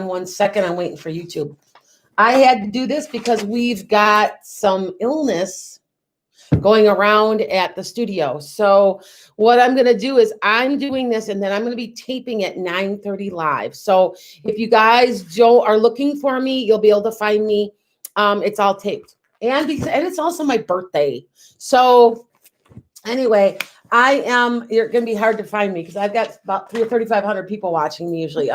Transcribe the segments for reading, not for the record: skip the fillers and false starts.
1 second. I'm waiting for YouTube. I had to do this because we've got some illness going around at the studio. So what I'm going to do is I'm doing this and then I'm going to be taping at 9:30 live. So if you guys are looking for me, you'll be able to find me. It's all taped. And it's also my birthday. So anyway, you're going to be hard to find me because I've got about 3,500 people watching me usually.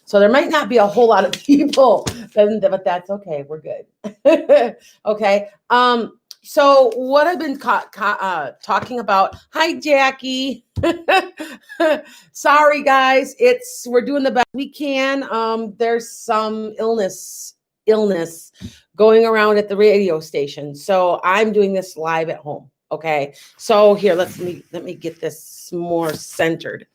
So there might not be a whole lot of people, but that's okay. We're good. Okay. So what I've been talking about, hi, Jackie. Sorry, guys. We're doing the best we can. There's some illness going around at the radio station. So I'm doing this live at home. Okay. So here, let me get this more centered.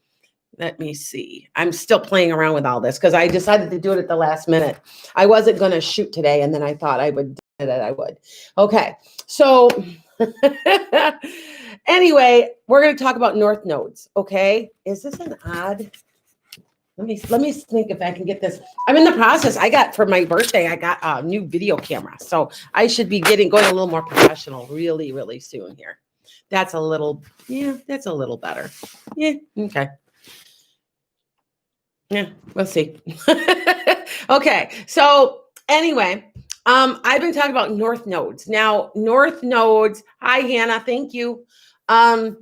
Let me see. I'm still playing around with all this because I decided to do it at the last minute. I wasn't going to shoot today, and then I thought I would. Okay. So anyway, we're going to talk about north nodes. Okay. Is this an odd? Let me think if I can get this. I'm in the process. For my birthday, I got a new video camera. So I should be going a little more professional really, really soon here. That's a little better. Yeah. Okay. Yeah, we'll see. Okay. So anyway, I've been talking about north nodes. Now, north nodes. Hi, Hannah. Thank you. Hi,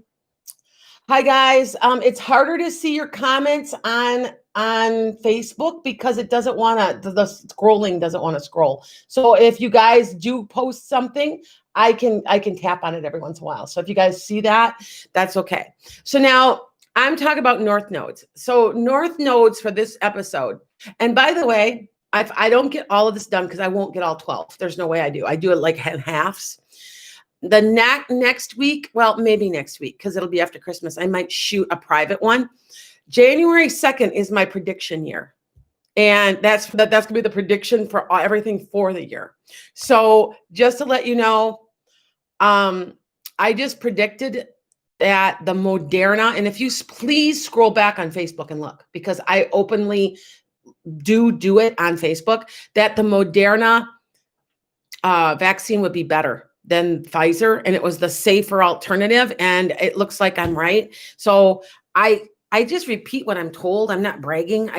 guys. It's harder to see your comments on Facebook because it doesn't want to. The scrolling doesn't want to scroll. So if you guys do post something, I can tap on it every once in a while. So if you guys see that, that's okay. So now I'm talking about north nodes. So north nodes for this episode. And by the way, I don't get all of this done because I won't get all 12. There's no way I do. I do it like in halves. The next week, well, maybe next week because it'll be after Christmas. I might shoot a private one. January 2nd is my prediction year. And that's going to be the prediction for everything for the year. So just to let you know, I just predicted that the Moderna, and if you please scroll back on Facebook and look, because I openly do it on Facebook, that the Moderna vaccine would be better than Pfizer, and it was the safer alternative, and it looks like I'm right. So I just repeat what I'm told. I'm not bragging.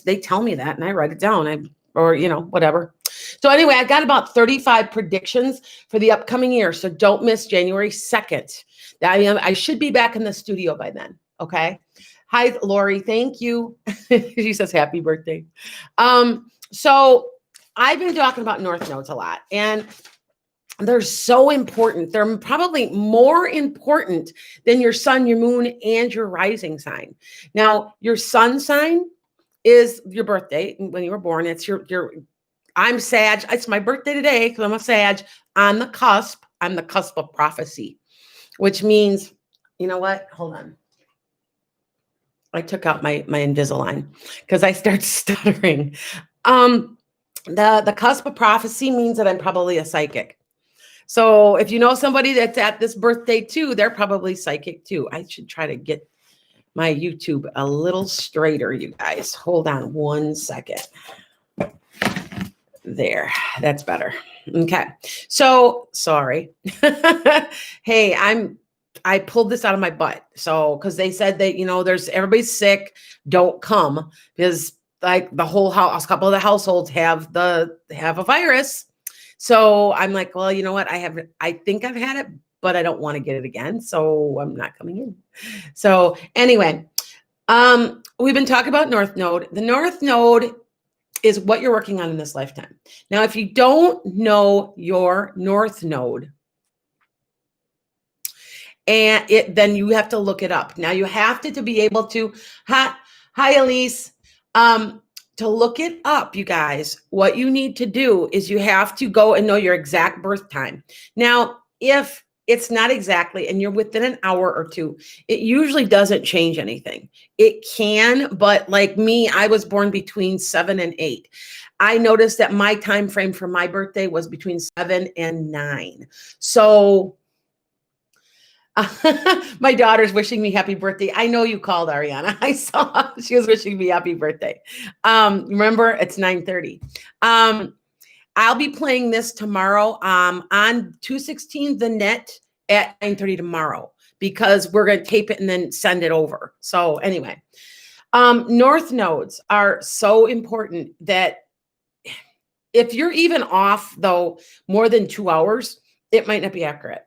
They tell me that, and I write it down, whatever. So anyway, I got about 35 predictions for the upcoming year, so don't miss January 2nd. I should be back in the studio by then, okay? Hi, Lori. Thank you. She says, happy birthday. So I've been talking about north nodes a lot, and they're so important. They're probably more important than your sun, your moon, and your rising sign. Now, your sun sign is your birthday when you were born. It's I'm Sag. It's my birthday today because I'm a Sag. On the cusp. I'm the cusp of prophecy, which means, you know what? Hold on. I took out my Invisalign because I start stuttering. The cusp of prophecy means that I'm probably a psychic. So if you know somebody that's at this birthday too, they're probably psychic too. I should try to get my YouTube a little straighter, you guys. Hold on 1 second. There, that's better. Okay. So sorry. Hey, I pulled this out of my butt. So, cause they said that, everybody's sick. Don't come because like the whole house, a couple of the households have a virus. So I'm like, well, you know what? I think I've had it, but I don't want to get it again. So I'm not coming in. So anyway, we've been talking about North Node. The North Node is what you're working on in this lifetime. Now, if you don't know your North Node, then you have to look it up. Now you have to be able to, hi Elise, to look it up, you guys, what you need to do is you have to go and know your exact birth time. Now, if it's not exactly, and you're within an hour or two, it usually doesn't change anything. It can, but like me, I was born between 7 and 8. I noticed that my time frame for my birthday was between 7 and 9. So My daughter's wishing me happy birthday. I know you called, Ariana. I saw she was wishing me happy birthday. Remember, it's 9:30. I'll be playing this tomorrow on 216 The Net at 9:30 tomorrow because we're going to tape it and then send it over. So anyway, north nodes are so important that if you're even off, though, more than 2 hours, it might not be accurate.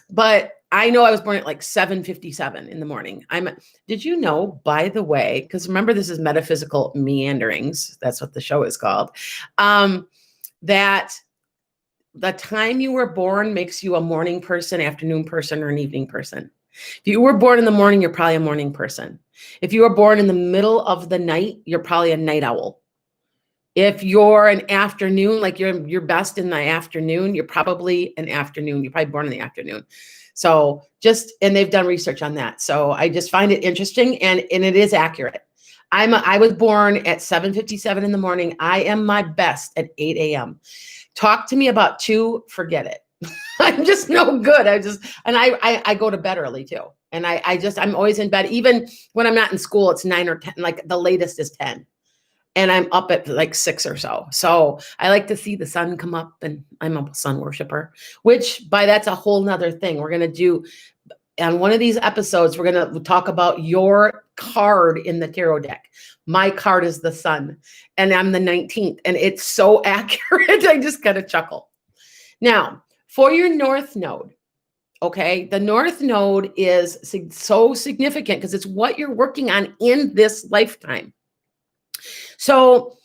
But I know I was born at like 7:57 in the morning. Did you know, by the way, because remember, this is Metaphysical Meanderings. That's what the show is called. That the time you were born makes you a morning person, afternoon person, or an evening person. If you were born in the morning, you're probably a morning person. If you were born in the middle of the night, you're probably a night owl. If you're an afternoon, like you're best in the afternoon, you're probably an afternoon. You're probably born in the afternoon. So and they've done research on that. So I just find it interesting, and it is accurate. I was born at 7:57 in the morning. I am my best at 8 a.m. Talk to me about 2, forget it. I'm just no good. I go to bed early too. And I'm always in bed. Even when I'm not in school, it's 9 or 10, like the latest is 10. And I'm up at like 6 or so. So I like to see the sun come up, and I'm a sun worshiper, that's a whole nother thing. We're going to do on one of these episodes, we're going to talk about your card in the tarot deck. My card is the sun, and I'm the 19th, and it's so accurate. I just got to chuckle. Now, for your north node, okay, the north node is so significant because it's what you're working on in this lifetime. So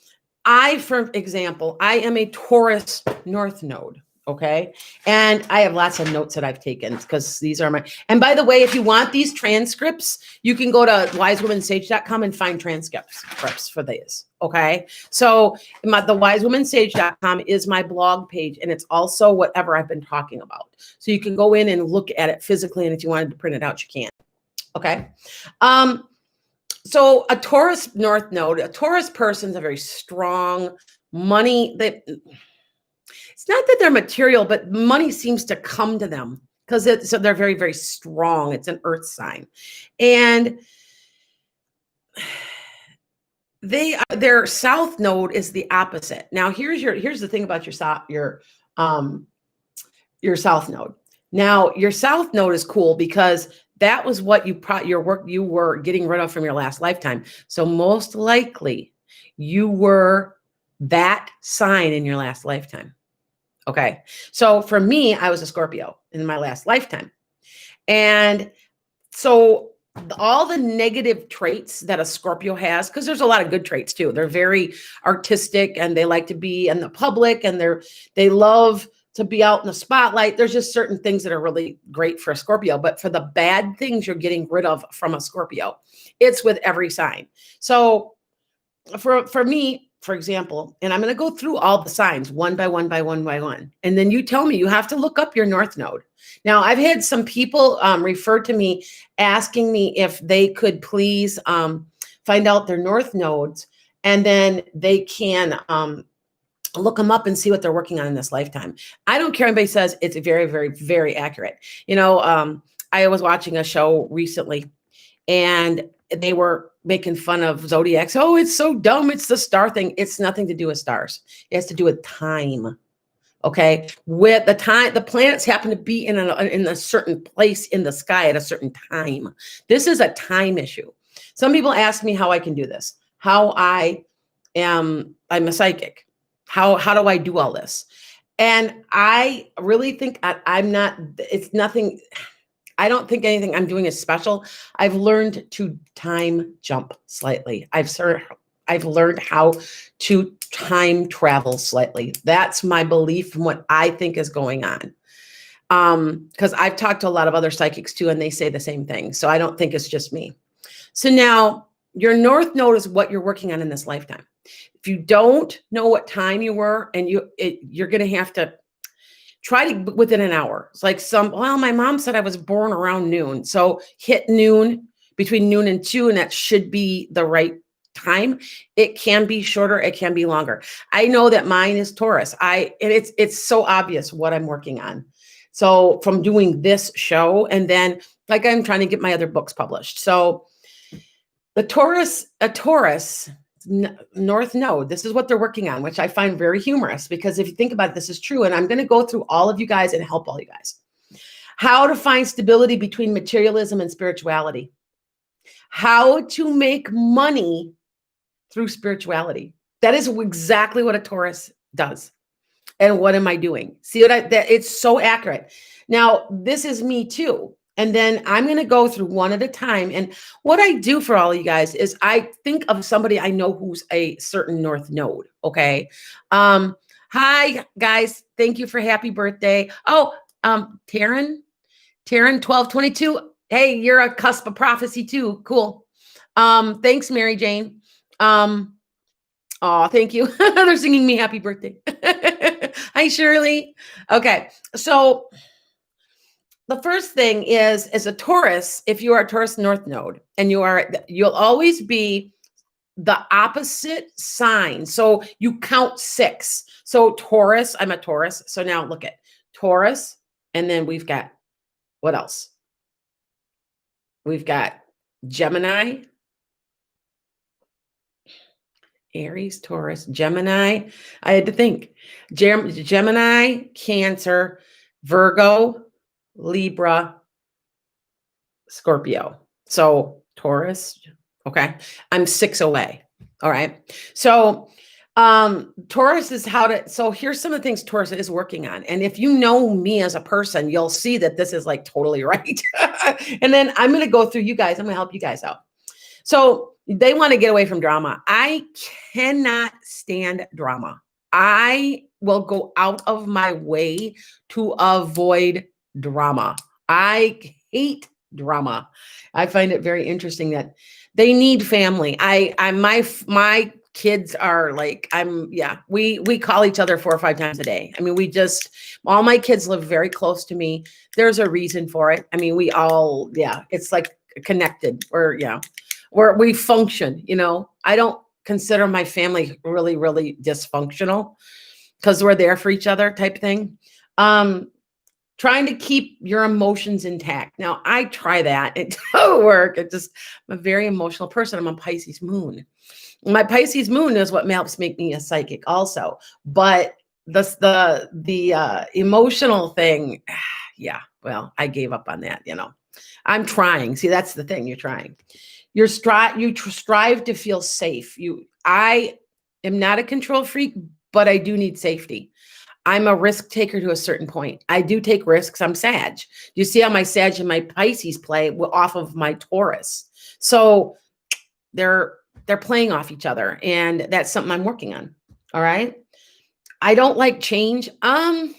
for example, I am a Taurus north node. Okay. And I have lots of notes that I've taken because these are and by the way, if you want these transcripts, you can go to wisewomansage.com and find transcripts for these. Okay. So the wisewomansage.com is my blog page, and it's also whatever I've been talking about. So you can go in and look at it physically. And if you wanted to print it out, you can. Okay. So a Taurus north node, a Taurus person's a very strong money. It's not that they're material, but money seems to come to them so they're very, very strong. It's an earth sign. And their south node is the opposite. Now here's the thing about your south node. Now your south node is cool because that was what you were getting rid of from your last lifetime. So most likely you were that sign in your last lifetime. Okay. So for me, I was a Scorpio in my last lifetime. And so all the negative traits that a Scorpio has, because there's a lot of good traits too. They're very artistic, and they like to be in the public, and they love to be out in the spotlight. There's just certain things that are really great for a Scorpio, but for the bad things you're getting rid of from a Scorpio, it's with every sign. So for me, for example, and I'm going to go through all the signs one by one. And then you tell me, you have to look up your north node. Now, I've had some people refer to me asking me if they could please find out their north nodes, and then they can look them up and see what they're working on in this lifetime. I don't care. Anybody says it's very, very, very accurate. I was watching a show recently, and they were making fun of zodiacs. Oh, it's so dumb. It's the star thing. It's nothing to do with stars. It has to do with time. Okay. With the time, the planets happen to be in a certain place in the sky at a certain time. This is a time issue. Some people ask me how I can do this, I'm a psychic. How do I do all this? And I really think it's nothing. I don't think anything I'm doing is special. I've learned to time jump slightly. I've learned how to time travel slightly. That's my belief from what I think is going on. Because I've talked to a lot of other psychics too, and they say the same thing. So I don't think it's just me. So now your north node is what you're working on in this lifetime. If you don't know what time you were, and you're going to have to try to within an hour. It's like my mom said I was born around noon. So hit noon, between noon and 2, and that should be the right time. It can be shorter. It can be longer. I know that mine is Taurus. And it's so obvious what I'm working on. So from doing this show, and then like I'm trying to get my other books published. So a Taurus North Node, this is what they're working on, which I find very humorous because if you think about it, this is true. And I'm going to go through all of you guys and help all you guys. How to find stability between materialism and spirituality. How to make money through spirituality. That is exactly what a Taurus does. And what am I doing? See what it's so accurate. Now, this is me too. And then I'm going to go through one at a time. And what I do for all of you guys is I think of somebody I know who's a certain North Node. Okay. Hi guys. Thank you for happy birthday. Oh, Taryn 1222. Hey, you're a cusp of prophecy too. Cool. Thanks, Mary Jane. Oh, thank you. They're singing me happy birthday. Hi, Shirley. Okay. So the first thing is, as a Taurus, if you are a Taurus North Node and you'll always be the opposite sign. So you count 6. So Taurus, I'm a Taurus. So now look at Taurus. And then we've got, what else? We've got Gemini, Aries, Taurus, Gemini. I had to think. Gemini, Cancer, Virgo, Libra, Scorpio. So Taurus. Okay. I'm 6 away. All right. So Taurus is so here's some of the things Taurus is working on. And if you know me as a person, you'll see that this is like totally right. And then I'm going to go through you guys. I'm going to help you guys out. So they want to get away from drama. I cannot stand drama. I will go out of my way to avoid drama. I hate drama. I find it very interesting that they need family. My kids are like, we call each other 4 or 5 times a day. I mean, all my kids live very close to me. There's a reason for it. I mean, we all, it's like connected where we function, I don't consider my family really, really dysfunctional because we're there for each other type thing. Trying to keep your emotions intact. Now I try that. It doesn't work. I'm a very emotional person. I'm a Pisces moon. My Pisces moon is what helps make me a psychic also. But the emotional thing, well, I gave up on that, I'm trying. See, that's the thing. You're trying. You strive to feel safe. I am not a control freak, but I do need safety. I'm a risk taker to a certain point. I do take risks. I'm Sag. You see how my Sag and my Pisces play off of my Taurus. So they're playing off each other. And that's something I'm working on. All right. I don't like change. I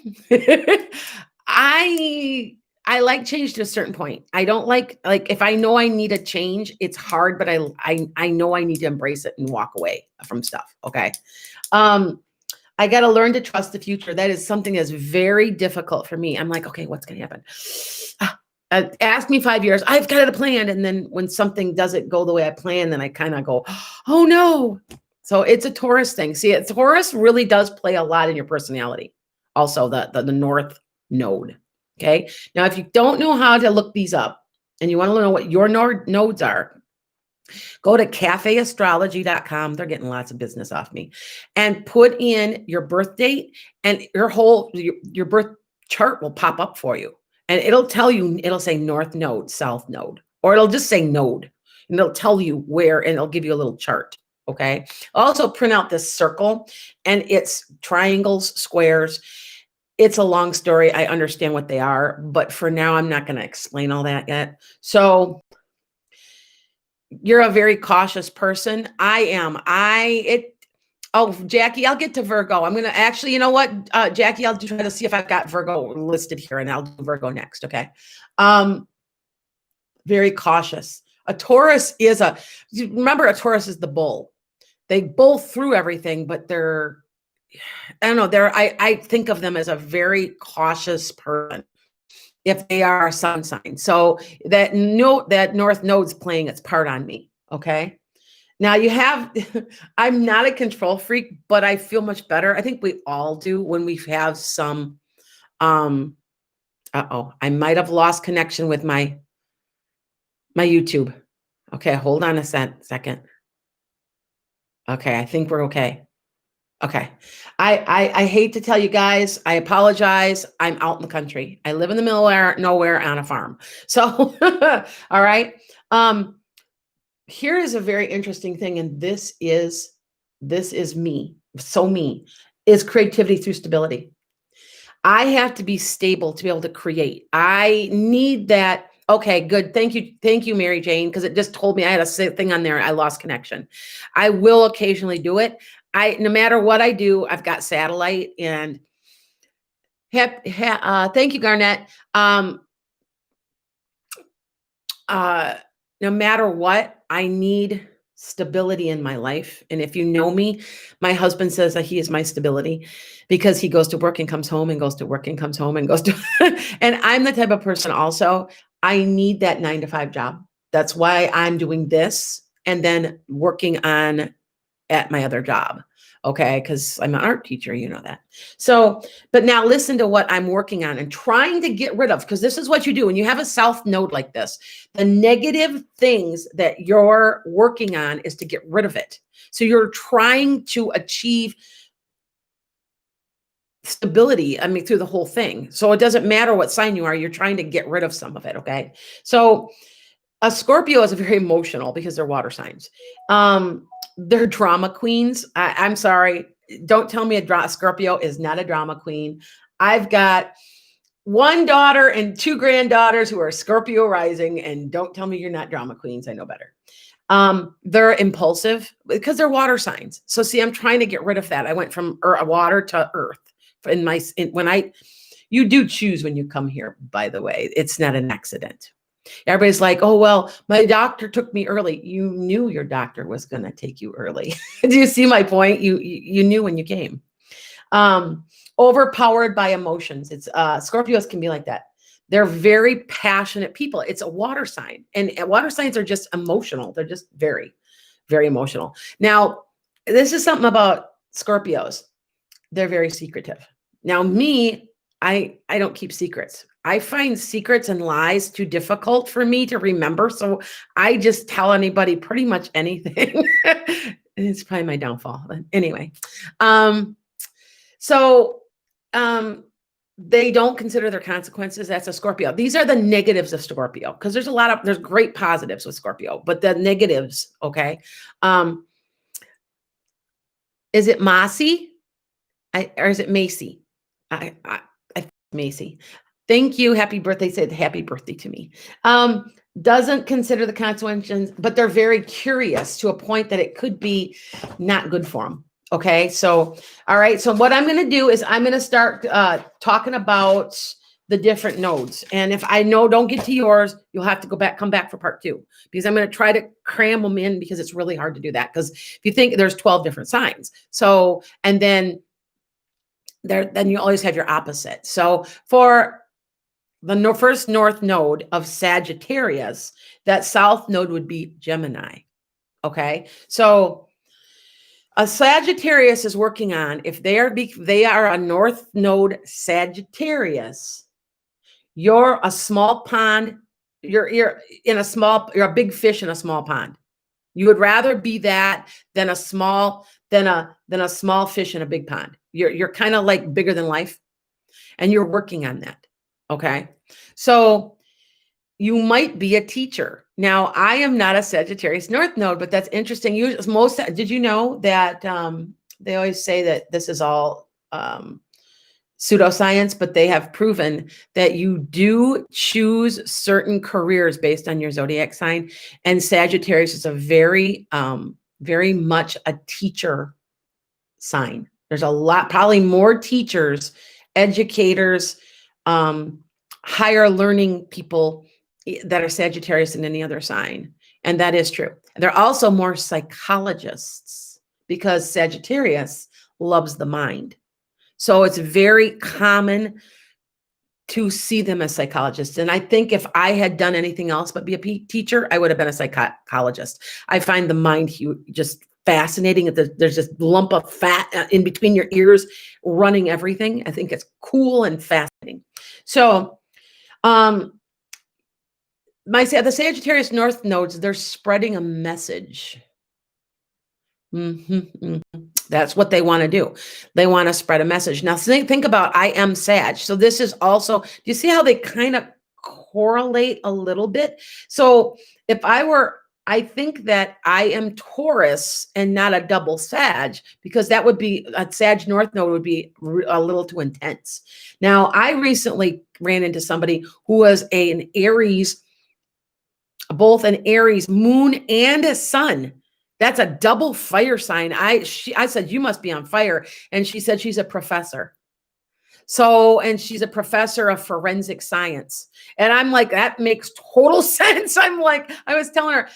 like change to a certain point. I don't like if I know I need a change, it's hard, but I know I need to embrace it and walk away from stuff. Okay. I got to learn to trust the future. That is something that's very difficult for me. I'm like, okay, what's going to happen? Ask me 5 years. I've got it planned. And then when something doesn't go the way I planned, then I kind of go, oh no. So it's a Taurus thing. See, Taurus really does play a lot in your personality. Also the North Node. Okay. Now, if you don't know how to look these up and you want to know what your nodes are, go to cafeastrology.com. They're getting lots of business off me, and put in your birth date, and your birth chart will pop up for you. And it'll tell you, it'll say North Node, South Node, or it'll just say node, and it'll tell you where, and it'll give you a little chart. Okay. Also print out this circle, and it's triangles, squares. It's a long story. I understand what they are, but for now, I'm not going to explain all that yet. So you're a very cautious person. I am. Jackie, I'll get to Virgo. I'm going to actually, you know what, Jackie, I'll try to see if I've got Virgo listed here, and I'll do Virgo next. Okay. Very cautious. A Taurus remember a Taurus is the bull. They bull through everything, but I think of them as a very cautious person if they are a sun sign. So that North Node's playing its part on me. Okay. Now I'm not a control freak, but I feel much better. I think we all do when we have some Uh-oh, I might have lost connection with my YouTube. Okay, hold on a second. Okay, I think we're okay. Okay. I hate to tell you guys, I apologize. I'm out in the country. I live in the middle of nowhere on a farm. So, all right. Um, here is a very interesting thing, and this is me. So me is creativity through stability. I have to be stable to be able to create. I need that. Okay, good. Thank you. Thank you, Mary Jane, because it just told me I had a thing on there. I lost connection. I will occasionally do it. No matter what I do, I've got satellite and thank you, Garnett. Uh, no matter what, I need stability in my life. And if you know me, my husband says that he is my stability because he goes to work and comes home and goes to work and comes home and goes to, and I'm the type of person also, I need that 9 to 5 job. That's why I'm doing this and then working on at my other job. Okay. Cause I'm an art teacher, you know that. So, but now listen to what I'm working on and trying to get rid of, because this is what you do when you have a south node like this. The negative things that you're working on is to get rid of it. So you're trying to achieve stability, I mean, through the whole thing. So it doesn't matter what sign you are, you're trying to get rid of some of it. Okay. So a Scorpio is very emotional because they're water signs. They're drama queens. I'm sorry. Don't tell me a Scorpio is not a drama queen. I've got one daughter and 2 granddaughters who are Scorpio rising, and don't tell me you're not drama queens. I know better. They're impulsive because they're water signs. So see, I'm trying to get rid of that. I went from water to earth you do choose when you come here, by the way. It's not an accident. Everybody's like, oh, well, my doctor took me early. You knew your doctor was going to take you early. Do you see my point? You knew when you came. Overpowered by emotions. It's Scorpios can be like that. They're very passionate people. It's a water sign, and water signs are just emotional. They're just very, very emotional. Now, this is something about Scorpios. They're very secretive. Now, me, I don't keep secrets. I find secrets and lies too difficult for me to remember. So I just tell anybody pretty much anything. It's probably my downfall. But anyway. They don't consider their consequences. That's a Scorpio. These are the negatives of Scorpio, because there's great positives with Scorpio, but the negatives, okay. Is it Macy? Or is it Macy? I Macy. Thank you. Happy birthday. Said happy birthday to me. Doesn't consider the consequences, but they're very curious to a point that it could be not good for them. Okay. So, all right. So what I'm going to do is I'm going to start talking about the different nodes. And if I know don't get to yours, you'll have to come back for part 2, because I'm going to try to cram them in, because it's really hard to do that. Because if you think there's 12 different signs. So, and then you always have your opposite. So for the first north node of Sagittarius, that south node would be Gemini. Okay. So a Sagittarius is working on, if they are a north node Sagittarius, you're a small pond. You're a big fish in a small pond. You would rather be that than a small fish in a big pond. You're kind of like bigger than life, and you're working on that. Okay. So you might be a teacher. Now, I am not a Sagittarius North Node, but that's interesting. Did you know that they always say that this is all pseudoscience, but they have proven that you do choose certain careers based on your zodiac sign. And Sagittarius is a very, very much a teacher sign. There's a lot, probably more teachers, educators, higher learning people that are Sagittarius than any other sign. And that is true. They're also more psychologists, because Sagittarius loves the mind. So it's very common to see them as psychologists. And I think if I had done anything else but be a teacher, I would have been a psychologist. I find the mind just fascinating. There's this lump of fat in between your ears running everything. I think it's cool and fascinating. So The Sagittarius North nodes, they're spreading a message. That's what they want to do. They want to spread a message. Now think about, I am Sag. So this is also, do you see how they kind of correlate a little bit? So if I think that I am Taurus and not a double Sag, because that would be, a Sag North node would be a little too intense. Now, I recently ran into somebody who was an Aries, both an Aries moon and a sun. That's a double fire sign. I said, you must be on fire. And she said she's a professor. So, and she's a professor of forensic science. And I'm like, that makes total sense. I'm like, I was telling her,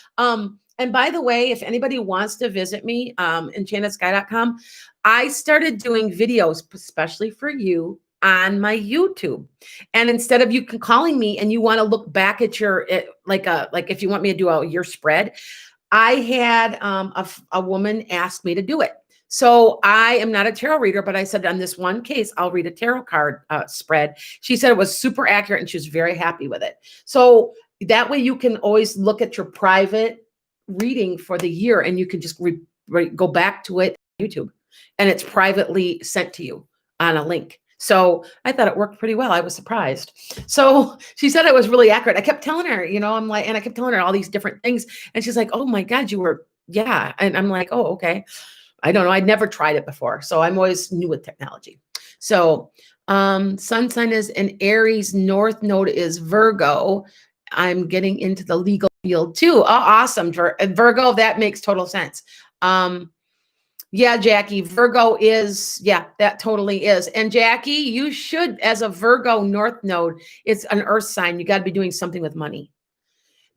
and by the way, if anybody wants to visit me, enchantedsky.com, I started doing videos, especially for you, on my YouTube. And instead of you calling me and you want to look back at your, like if you want me to do your spread, I had a woman ask me to do it. So I am not a tarot reader, but I said on this one case, I'll read a tarot card spread. She said it was super accurate and she was very happy with it. So that way you can always look at your private reading for the year and you can just go back to it on YouTube and it's privately sent to you on a link. So I thought it worked pretty well. I was surprised. So she said it was really accurate. I kept telling her, I'm like, and I kept telling her all these different things. And she's like, oh my God, you were, yeah. And I'm like, oh, okay. I don't know. I'd never tried it before. So I'm always new with technology. So sun sign is an Aries, North node is Virgo. I'm getting into the legal field too. Oh, awesome. Virgo, that makes total sense. Yeah, Jackie, Virgo is, yeah, that totally is. And Jackie, you should, as a Virgo North node, it's an earth sign. You got to be doing something with money.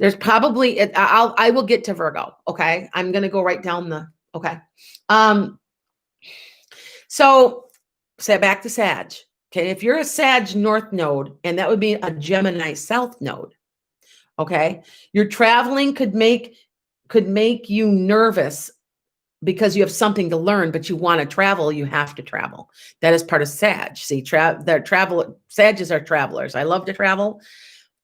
There's probably, I will get to Virgo. Okay. I'm going to go right down the, okay. So say back to Sag. Okay. If you're a Sag North node, and that would be a Gemini South node. Okay. Your traveling could make you nervous because you have something to learn, but you want to travel, you have to travel. That is part of Sag. See, Sages are travelers. I love to travel.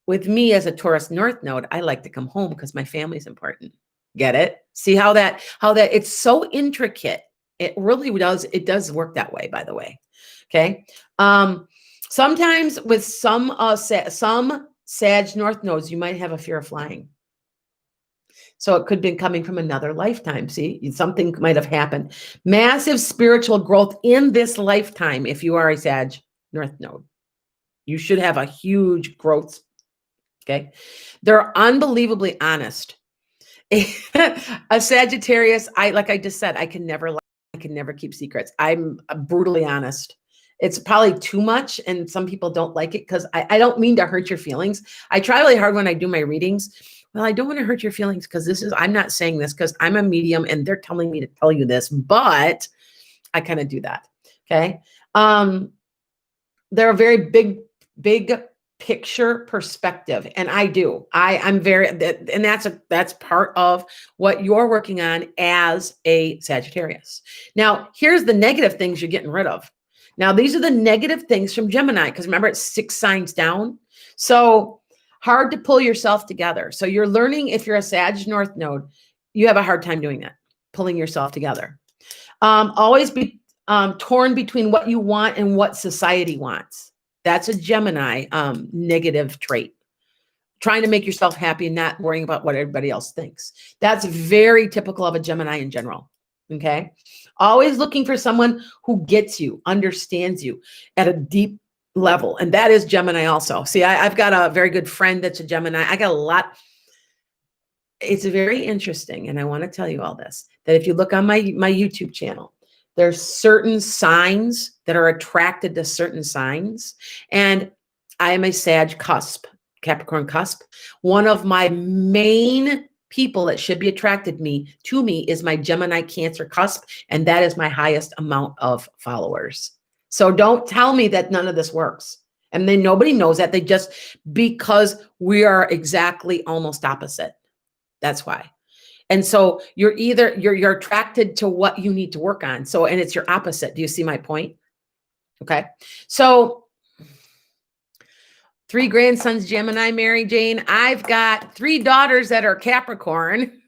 With me as a Taurus North node, I like to come home because my family's important. Get it? See how that it's so intricate. It really does. It does work that way, by the way. Okay. Sometimes with some Sag North nodes, you might have a fear of flying. So it could have been coming from another lifetime. See, something might have happened. Massive spiritual growth in this lifetime. If you are a Sag North node, you should have a huge growth. Okay. They're unbelievably honest. A Sagittarius, like I just said, I can never lie. I can never keep secrets. I'm brutally honest. It's probably too much. And some people don't like it because I don't mean to hurt your feelings. I try really hard when I do my readings. Well, I don't want to hurt your feelings because I'm not saying this because I'm a medium and they're telling me to tell you this, but I kind of do that. Okay. They're a very big picture perspective. And I do, I'm very, and that's part of what you're working on as a Sagittarius. Now, here's the negative things you're getting rid of. Now, these are the negative things from Gemini, because remember, it's 6 signs down. So hard to pull yourself together. So you're learning, if you're a Sag North node, you have a hard time doing that, pulling yourself together. Always be torn between what you want and what society wants. That's a Gemini negative trait. Trying to make yourself happy and not worrying about what everybody else thinks. That's very typical of a Gemini in general. Okay. Always looking for someone who gets you, understands you at a deep level. And that is Gemini also. See, I've got a very good friend that's a Gemini. I got a lot. It's very interesting. And I want to tell you all this, that if you look on my YouTube channel, there's certain signs that are attracted to certain signs. And I am a Sag cusp, Capricorn cusp. One of my main people that should be attracted to me is my Gemini Cancer cusp. And that is my highest amount of followers. So don't tell me that none of this works. And then nobody knows that. They just, because we are exactly almost opposite. That's why. And so you're attracted to what you need to work on. So, and it's your opposite. Do you see my point? Okay. So 3 grandsons, Gemini, Mary Jane. I've got 3 daughters that are Capricorn,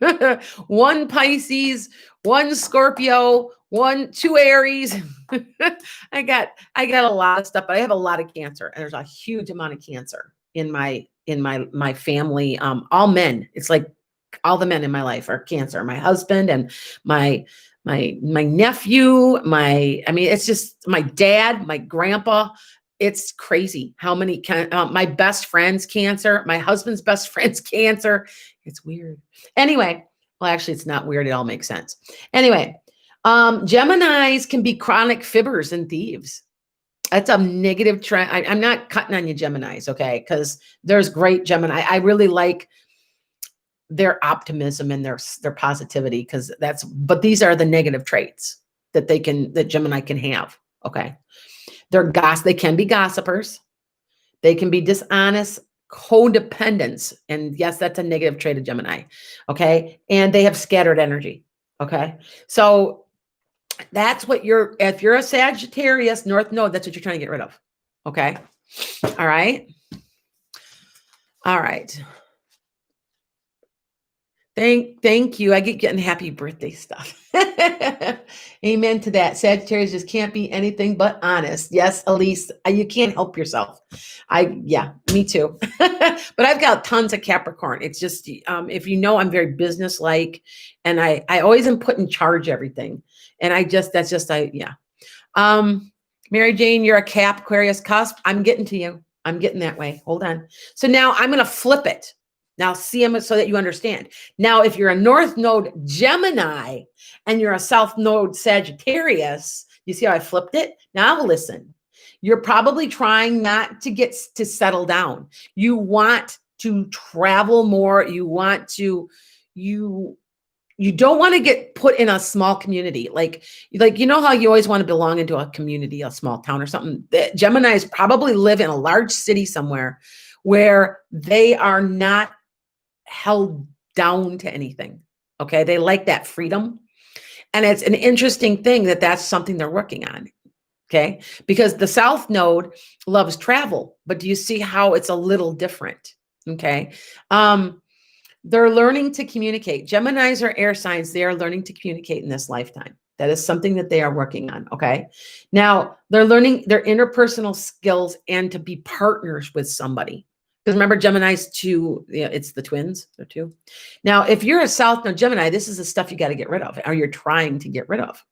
1 Pisces, 1 Scorpio, 2 Aries. I got a lot of stuff, but I have a lot of Cancer, and there's a huge amount of Cancer in my family. All men. It's like all the men in my life are Cancer. My husband and my nephew, it's just my dad, my grandpa. It's crazy how many my best friend's Cancer, my husband's best friend's Cancer. It's weird. Anyway, well, actually, it's not weird. It all makes sense. Anyway, Geminis can be chronic fibbers and thieves. That's a negative trend. I'm not cutting on you, Geminis, okay? Because there's great Gemini. I really like their optimism and their positivity, but these are the negative traits that Gemini can have. Okay. They can be gossipers. They can be dishonest, codependents. And yes, that's a negative trait of Gemini. Okay. And they have scattered energy. Okay. So that's what if you're a Sagittarius North Node, that's what you're trying to get rid of. Okay. All right. All right. Thank you. I get getting happy birthday stuff. Amen to that. Sagittarius just can't be anything but honest. Yes, Elise, you can't help yourself. Me too. But I've got tons of Capricorn. It's just, if you know, I'm very business-like, and I always am put in charge of everything. And Mary Jane, you're a Cap, Aquarius cusp. I'm getting to you. I'm getting that way. Hold on. So now I'm going to flip it. Now, see them so that you understand. Now, if you're a North Node Gemini and you're a South Node Sagittarius, you see how I flipped it? Now, listen, you're probably trying not to get to settle down. You want to travel more. You don't want to get put in a small community. Like, you know how you always want to belong into a community, a small town or something. The Geminis probably live in a large city somewhere where they are not held down to anything. Okay. They like that freedom. And it's an interesting thing that's something they're working on. Okay. Because the South Node loves travel, but do you see how it's a little different? Okay. They're learning to communicate. Geminis are air signs. They are learning to communicate in this lifetime. That is something that they are working on. Okay. Now they're learning their interpersonal skills and to be partners with somebody. Because remember, Gemini's 2, it's the twins. They're 2. Now, if you're a South Node Gemini, this is the stuff you got to get rid of, or you're trying to get rid of.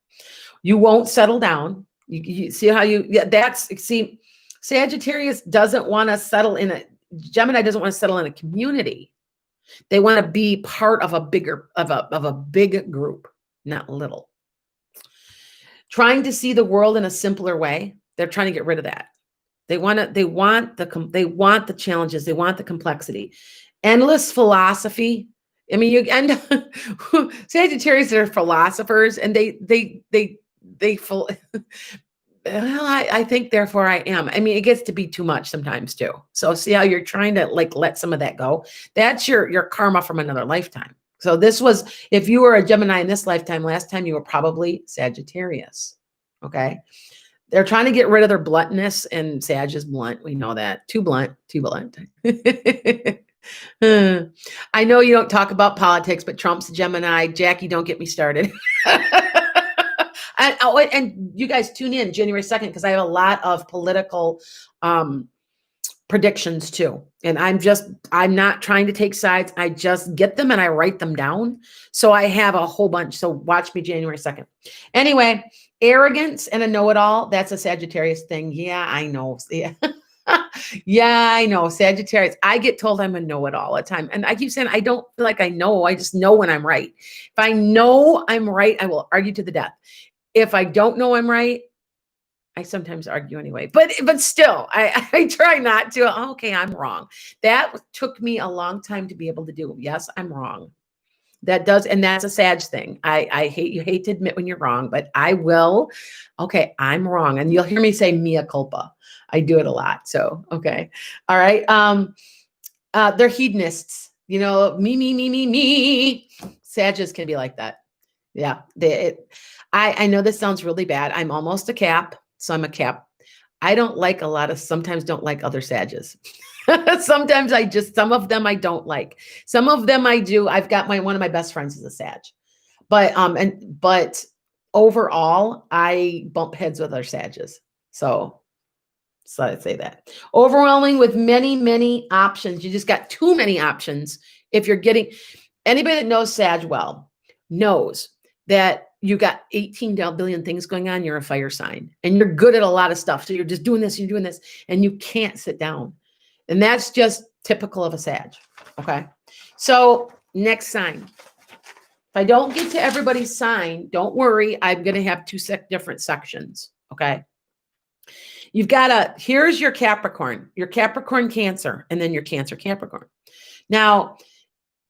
You won't settle down. You see how Sagittarius doesn't want to settle Gemini doesn't want to settle in a community. They want to be part of a big group, not little. Trying to see the world in a simpler way. They're trying to get rid of that. They want the challenges. They want the complexity. Endless philosophy. I mean, you end up Sagittarius are philosophers, and I think therefore I am. I mean, it gets to be too much sometimes too. So see how you're trying to let some of that go. That's your karma from another lifetime. So if you were a Gemini in this lifetime, last time you were probably Sagittarius. Okay. They're trying to get rid of their bluntness, and Sag is blunt. We know that. Too blunt. I know you don't talk about politics, but Trump's Gemini. Jackie, don't get me started. And you guys tune in January 2nd, because I have a lot of political predictions too. And I'm not trying to take sides. I just get them and I write them down. So I have a whole bunch. So watch me January 2nd. Anyway, arrogance and a know-it-all. That's a Sagittarius thing. Yeah, I know. Yeah. Yeah, I know. Sagittarius. I get told I'm a know-it-all all the time. And I keep saying, I don't feel like I know. I just know when I'm right. If I know I'm right, I will argue to the death. If I don't know I'm right, I sometimes argue anyway, but still, I try not to. Oh, okay, I'm wrong. That took me a long time to be able to do. Yes, I'm wrong. And that's a Sag thing. You hate to admit when you're wrong, but I will. Okay, I'm wrong. And you'll hear me say mea culpa. I do it a lot. So, okay. All right. They're hedonists, me. Sages can be like that. Yeah. I know this sounds really bad. I'm almost a Cap. So I'm a Cap. I sometimes don't like other Sages. Sometimes some of them I don't like. Some of them I do. I've got one of my best friends is a Sag. But overall, I bump heads with our Sages. So I'd say that. Overwhelming with many, many options. You just got too many options. If you're getting, anybody that knows Sag well knows that you got 18 billion things going on. You're a fire sign and you're good at a lot of stuff. So you're just doing this, you're doing this, and you can't sit down. And that's just typical of a Sag. Okay. So next sign. If I don't get to everybody's sign, don't worry. I'm going to have two different sections. Okay. You've got here's your Capricorn Cancer, and then your Cancer Capricorn. Now,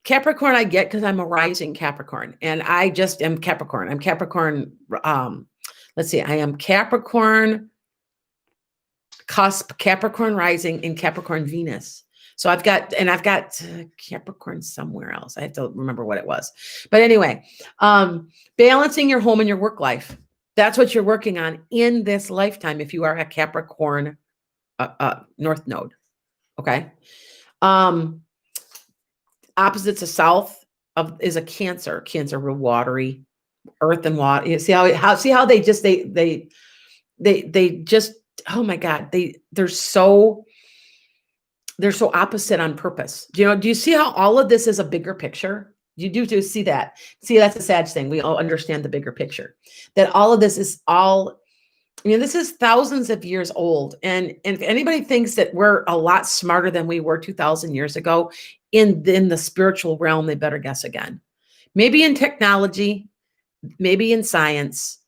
Capricorn I get because I'm a rising Capricorn, and I just am Capricorn. I'm Capricorn. Let's see. I am Capricorn cusp, Capricorn rising, and Capricorn Venus. So I've got Capricorn somewhere else. I have to remember what it was. But anyway, balancing your home and your work life. That's what you're working on in this lifetime if you are a Capricorn North Node. Okay. Opposites of South is a Cancer. Cancer real watery, earth and water. You see how they just oh my God, they're so opposite on purpose. Do you see how all of this is a bigger picture? You do see that. See, that's a Sag thing. We all understand the bigger picture. That all of this is this is thousands of years old. And if anybody thinks that we're a lot smarter than we were 2,000 years ago in the spiritual realm, they better guess again. Maybe in technology, maybe in science,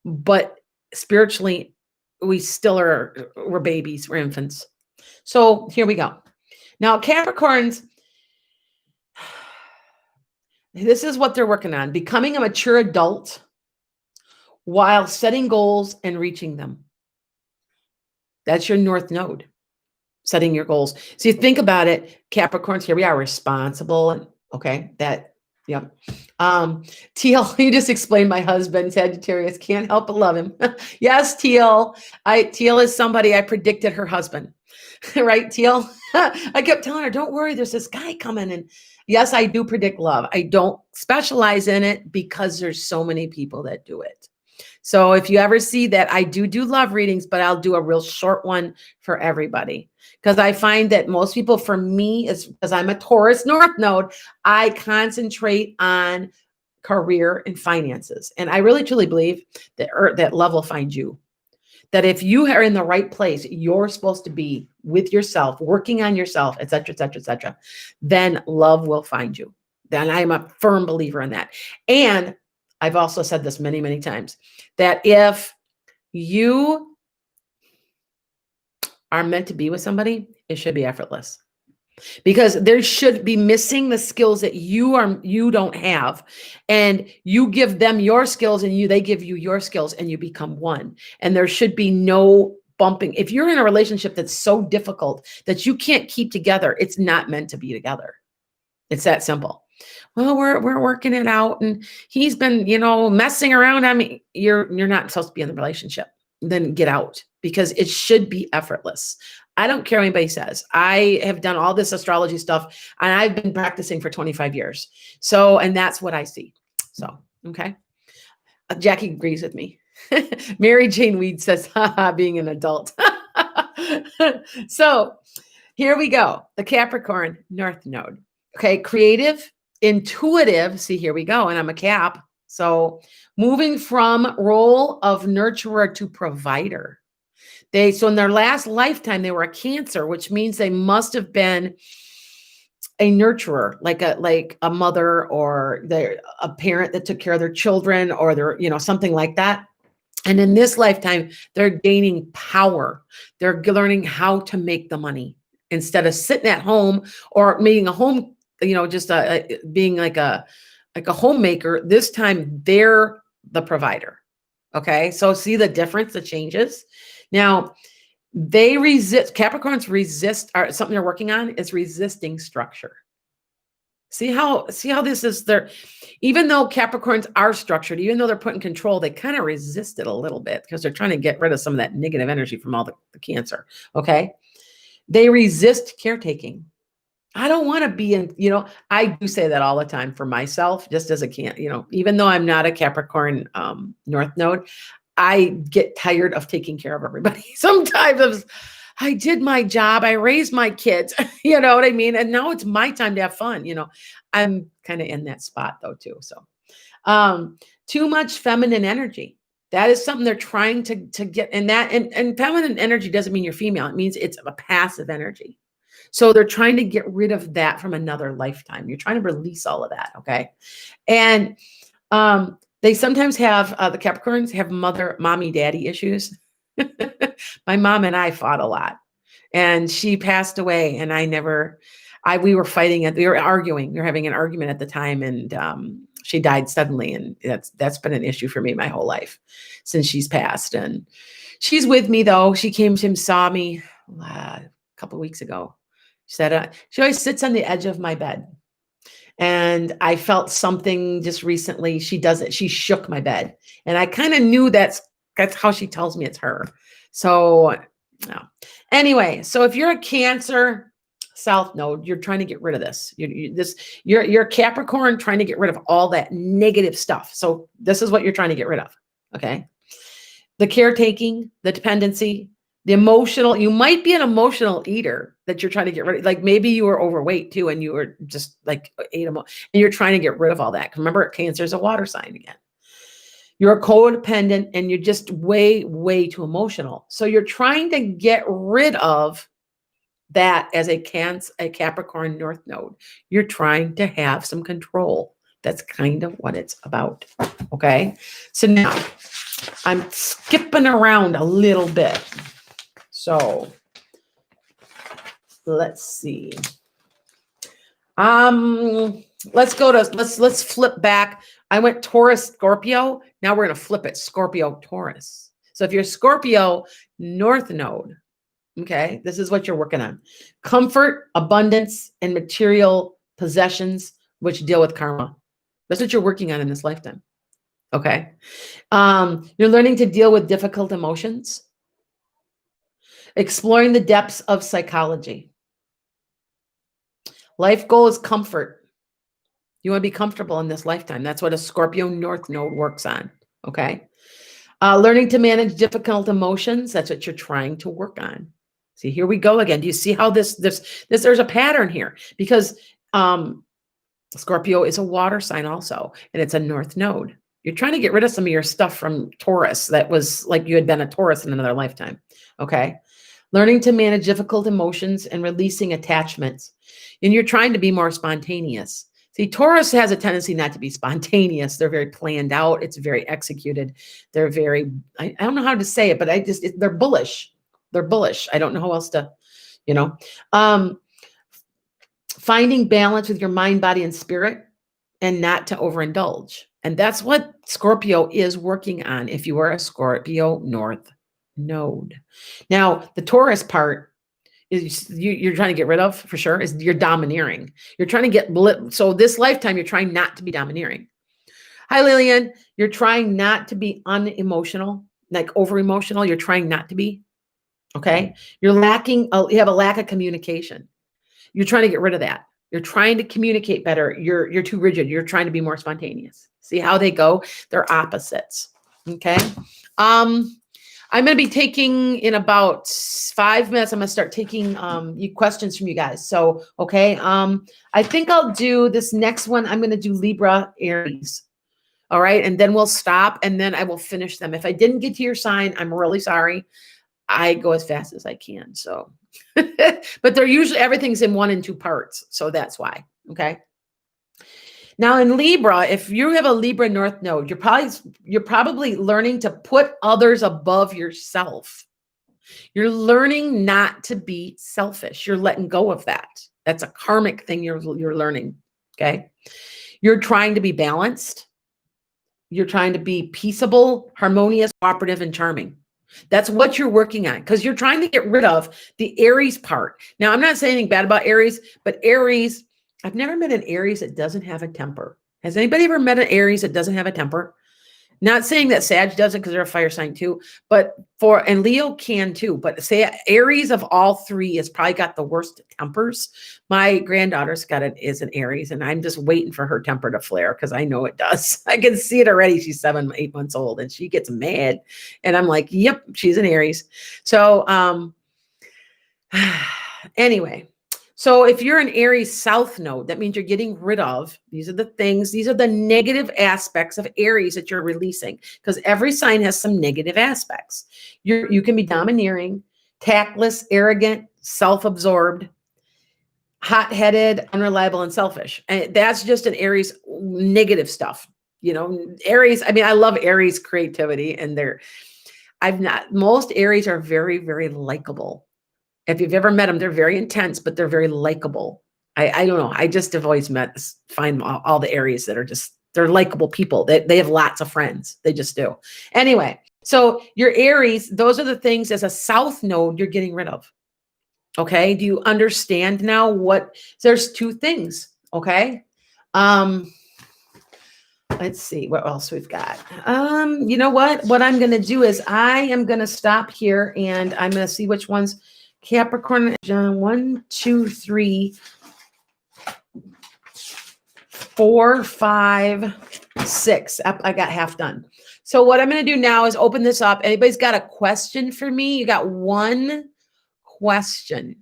but spiritually, we're babies, we're infants. So here we go. Now, Capricorns, this is what they're working on: becoming a mature adult while setting goals and reaching them. That's your North Node, setting your goals. So you think about it, Capricorns, here we are, responsible. And okay, yep. Teal, you just explained my husband, Sagittarius, can't help but love him. Yes, Teal. Teal is somebody I predicted her husband. Right, Teal? I kept telling her, don't worry, there's this guy coming. And yes, I do predict love. I don't specialize in it because there's so many people that do it. So if you ever see that, I do love readings, but I'll do a real short one for everybody. Because I find that most people, for me, is because I'm a Taurus North Node, I concentrate on career and finances. And I really, truly believe that love will find you. That if you are in the right place, you're supposed to be with yourself, working on yourself, et cetera, et cetera, et cetera, then love will find you. Then I'm a firm believer in that. And I've also said this many, many times, that if you are meant to be with somebody, it should be effortless. Because there should be missing the skills that you don't have, and you give them your skills and they give you your skills, and you become one. And there should be no bumping. If you're in a relationship that's so difficult that you can't keep together, it's not meant to be together. It's that simple. Well, we're working it out, and he's been, messing around. I mean, you're not supposed to be in the relationship. Then get out, because it should be effortless. I don't care what anybody says. I have done all this astrology stuff, and I've been practicing for 25 years. So, and that's what I see. So, okay. Jackie agrees with me. Mary Jane Weed says, haha, being an adult. So here we go. The Capricorn North Node. Okay. Creative, intuitive. See, here we go. And I'm a Cap. So moving from role of nurturer to provider. So in their last lifetime, they were a Cancer, which means they must have been a nurturer, like a mother, or a parent that took care of their children, or something like that. And in this lifetime, they're gaining power. They're learning how to make the money instead of sitting at home or making a home, just being like a homemaker. This time they're the provider. Okay. So see the difference, the changes. Now, they resist, Capricorns resist, or something they're working on is resisting structure. See how this is even though Capricorns are structured, even though they're put in control, they kind of resist it a little bit because they're trying to get rid of some of that negative energy from all the Cancer. Okay. They resist caretaking. I don't want to be in, I do say that all the time for myself, just as a even though I'm not a Capricorn North Node, I get tired of taking care of everybody. Sometimes I did my job, I raised my kids, you know what I mean? And now it's my time to have fun. I'm kind of in that spot though, too. So too much feminine energy. That is something they're trying to get in that. And feminine energy doesn't mean you're female. It means it's a passive energy. So they're trying to get rid of that from another lifetime. You're trying to release all of that. Okay. And they sometimes have, the Capricorns have mommy, daddy issues. My mom and I fought a lot, and she passed away, and we were fighting, we were arguing. We were having an argument at the time, and she died suddenly. And that's been an issue for me my whole life since she's passed. And she's with me though. She came to and saw me a couple of weeks ago. She said, she always sits on the edge of my bed. And I felt something just recently. She does it. She shook my bed. And I kind of knew that's how she tells me it's her. So no. Anyway, so if you're a Cancer South Node, you're trying to get rid of this. You're a Capricorn trying to get rid of all that negative stuff. So this is what you're trying to get rid of. Okay. The caretaking, the dependency, the emotional. You might be an emotional eater that you're trying to get rid of. Like maybe you were overweight too, and you were just like and you're trying to get rid of all that. Remember, Cancer is a water sign again. You're a codependent, and you're just way, way too emotional. So you're trying to get rid of that as a Capricorn North Node. You're trying to have some control. That's kind of what it's about. Okay. So now I'm skipping around a little bit. So let's see. Let's flip back. I went Taurus, Scorpio. Now we're going to flip it. Scorpio, Taurus. So if you're Scorpio North Node, okay, this is what you're working on. Comfort, abundance, and material possessions, which deal with karma. That's what you're working on in this lifetime. Okay. You're learning to deal with difficult emotions. Exploring the depths of psychology. Life goal is comfort. You want to be comfortable in this lifetime. That's what a Scorpio North Node works on. Okay. Learning to manage difficult emotions. That's what you're trying to work on. See, here we go again. Do you see how there's a pattern here? Because Scorpio is a water sign also, and it's a North Node. You're trying to get rid of some of your stuff from Taurus that was like you had been a Taurus in another lifetime. Okay. Learning to manage difficult emotions and releasing attachments. And you're trying to be more spontaneous. See, Taurus has a tendency not to be spontaneous. They're very planned out. It's very executed. They're very, I don't know how to say it, but they're bullish. They're bullish. I don't know how else to, finding balance with your mind, body, and spirit, and not to overindulge. And that's what Scorpio is working on if you are a Scorpio North Node. Now, the Taurus part is you're trying to get rid of, for sure, is you're domineering. You're trying to get so this lifetime, you're trying not to be domineering. Hi, Lillian. You're trying not to be unemotional, like over emotional. You're trying not to be. Okay. You're lacking, you have a lack of communication. You're trying to get rid of that. You're trying to communicate better. You're too rigid. You're trying to be more spontaneous. See how they go? They're opposites. Okay. I'm going to be taking in about 5 minutes. I'm going to start taking questions from you guys. So, okay. I think I'll do this next one. I'm going to do Libra Aries. All right. And then we'll stop, and then I will finish them. If I didn't get to your sign, I'm really sorry. I go as fast as I can. So, but they're usually, everything's in 1 and 2 parts. So that's why. Okay. Now in Libra, if you have a Libra North Node, you're probably learning to put others above yourself. You're learning not to be selfish. You're letting go of that. That's a karmic thing you're learning. Okay. You're trying to be balanced. You're trying to be peaceable, harmonious, cooperative, and charming. That's what you're working on, because you're trying to get rid of the Aries part. Now, I'm not saying anything bad about Aries, but Aries, I've never met an Aries that doesn't have a temper. Has anybody ever met an Aries that doesn't have a temper? Not saying that Sag does it because they're a fire sign too, but and Leo can too, but say Aries of all three has probably got the worst tempers. My granddaughter's is an Aries, and I'm just waiting for her temper to flare because I know it does. I can see it already. She's 7, 8 months old and she gets mad. And I'm like, yep, she's an Aries. So anyway. So if you're an Aries South node, that means you're getting rid of, these are the negative aspects of Aries that you're releasing, because every sign has some negative aspects. You can be domineering, tactless, arrogant, self-absorbed, hot-headed, unreliable, and selfish. And that's just an Aries negative stuff. Aries, I mean, I love Aries creativity, and most Aries are very, very likable. If you've ever met them, they're very intense, but they're very likable. I don't know. I just have always find all the Aries that are they're likable people. They have lots of friends. They just do. Anyway, so your Aries, those are the things as a South node you're getting rid of. Okay. Do you understand now there's two things. Okay. Let's see what else we've got. You know what I'm going to do is I am going to stop here and I'm going to see which ones. Capricorn, 1, 2, 3, 4, 5, 6. I got half done. So what I'm going to do now is open this up. Anybody's got a question for me? You got one question.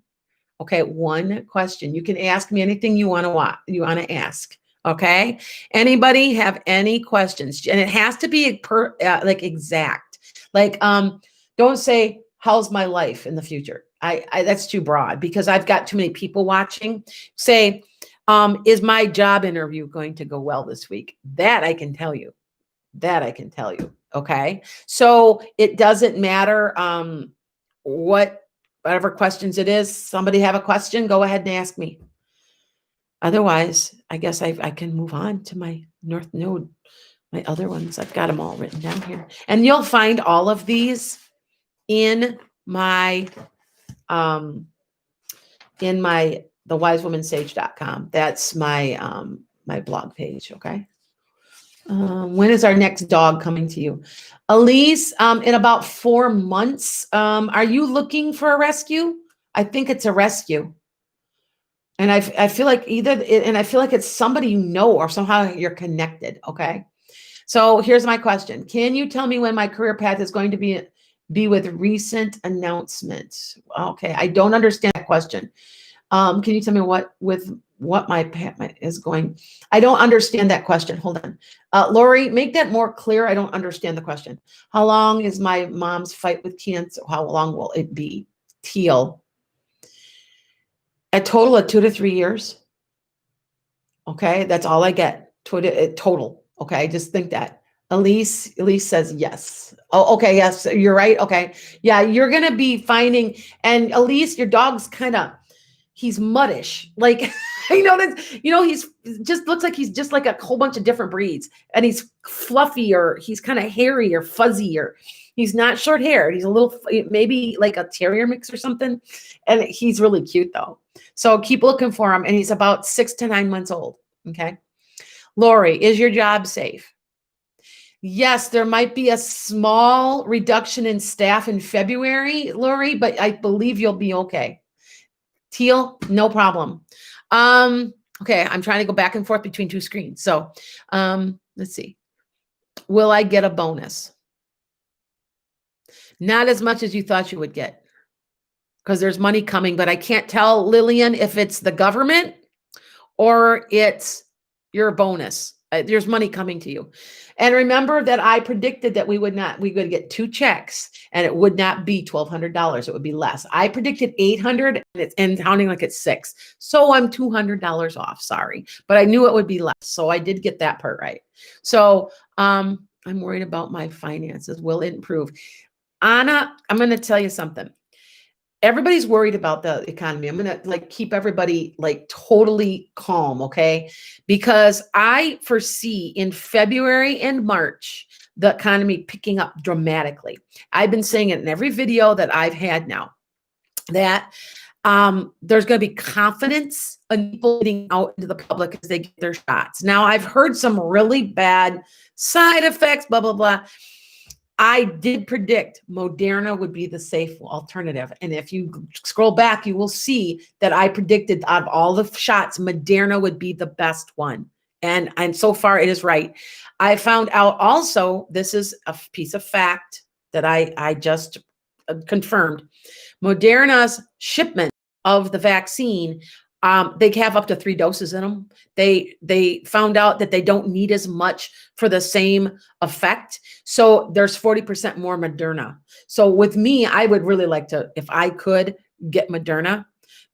Okay, one question. You can ask me anything you want to ask. Okay. Anybody have any questions? And it has to be like exact. Like don't say, how's my life in the future? That's too broad because I've got too many people watching. Say, is my job interview going to go well this week? That I can tell you. Okay. So it doesn't matter whatever questions it is. Somebody have a question, go ahead and ask me. Otherwise, I guess I can move on to my North Node. My other ones, I've got them all written down here. And you'll find all of these in my thewisewomansage.com. That's my my blog page. Okay. When is our next dog coming to you? Elise, in about 4 months. Are you looking for a rescue? I think it's a rescue. And I feel like I feel like it's somebody you know or somehow you're connected. Okay. So here's my question. Can you tell me when my career path is going to be with recent announcements? Okay. I don't understand that question. Can you tell me what my path is going? I don't understand that question. Hold on. Lori, make that more clear. I don't understand the question. How long is my mom's fight with cancer? How long will it be? Teal. A total of 2 to 3 years. Okay. That's all I get. Total. Okay. Just think that. Elise says yes. Oh, okay. Yes. You're right. Okay. Yeah. You're going to be finding, and Elise, your dog's he's muddish. Like, he's just looks like he's just like a whole bunch of different breeds, and he's fluffy, or he's kind of hairy or fuzzy, or he's not short haired. He's a little, maybe like a terrier mix or something. And he's really cute though. So keep looking for him. And he's about 6 to 9 months old. Okay. Lori, is your job safe? Yes, there might be a small reduction in staff in February, Lori, but I believe you'll be okay. Teal, no problem. Okay, I'm trying to go back and forth between 2 screens. So let's see. Will I get a bonus? Not as much as you thought you would get, because there's money coming, but I can't tell, Lillian, if it's the government or it's your bonus. There's money coming to you. And remember that I predicted that we would get 2 checks and it would not be $1,200. It would be less. I predicted $800 and sounding like it's $600. So I'm $200 off. Sorry, but I knew it would be less. So I did get that part right. So I'm worried about my finances. Will it improve? Anna, I'm going to tell you something. Everybody's worried about the economy. I'm going to keep everybody totally calm. Okay. Because I foresee in February and March, the economy picking up dramatically. I've been saying it in every video that I've had now, that There's going to be confidence in people getting out into the public as they get their shots. Now, I've heard some really bad side effects, blah, blah, blah. I did predict Moderna would be the safe alternative. And if you scroll back, you will see that I predicted out of all the shots, Moderna would be the best one. And so far it is right. I found out also, this is a piece of fact that I just confirmed. Moderna's shipment of the vaccine, they have up to 3 doses in them. They found out that they don't need as much for the same effect. So there's 40% more Moderna. So with me, I would really like to, if I could, get Moderna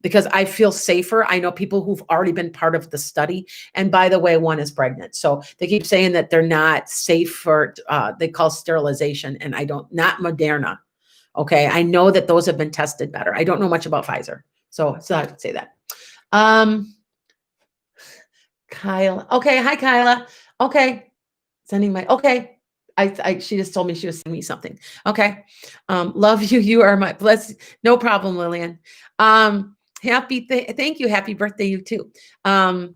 because I feel safer. I know people who've already been part of the study. And by the way, one is pregnant. So they keep saying that they're not safe for, they call sterilization, and not Moderna. Okay, I know that those have been tested better. I don't know much about Pfizer. So I could say that. Kyla. Okay, hi Kyla. Okay. Sending my okay. She just told me she was sending me something. Okay. Love you. You are my blessed. No problem, Lillian. Thank you. Happy birthday, you too. Love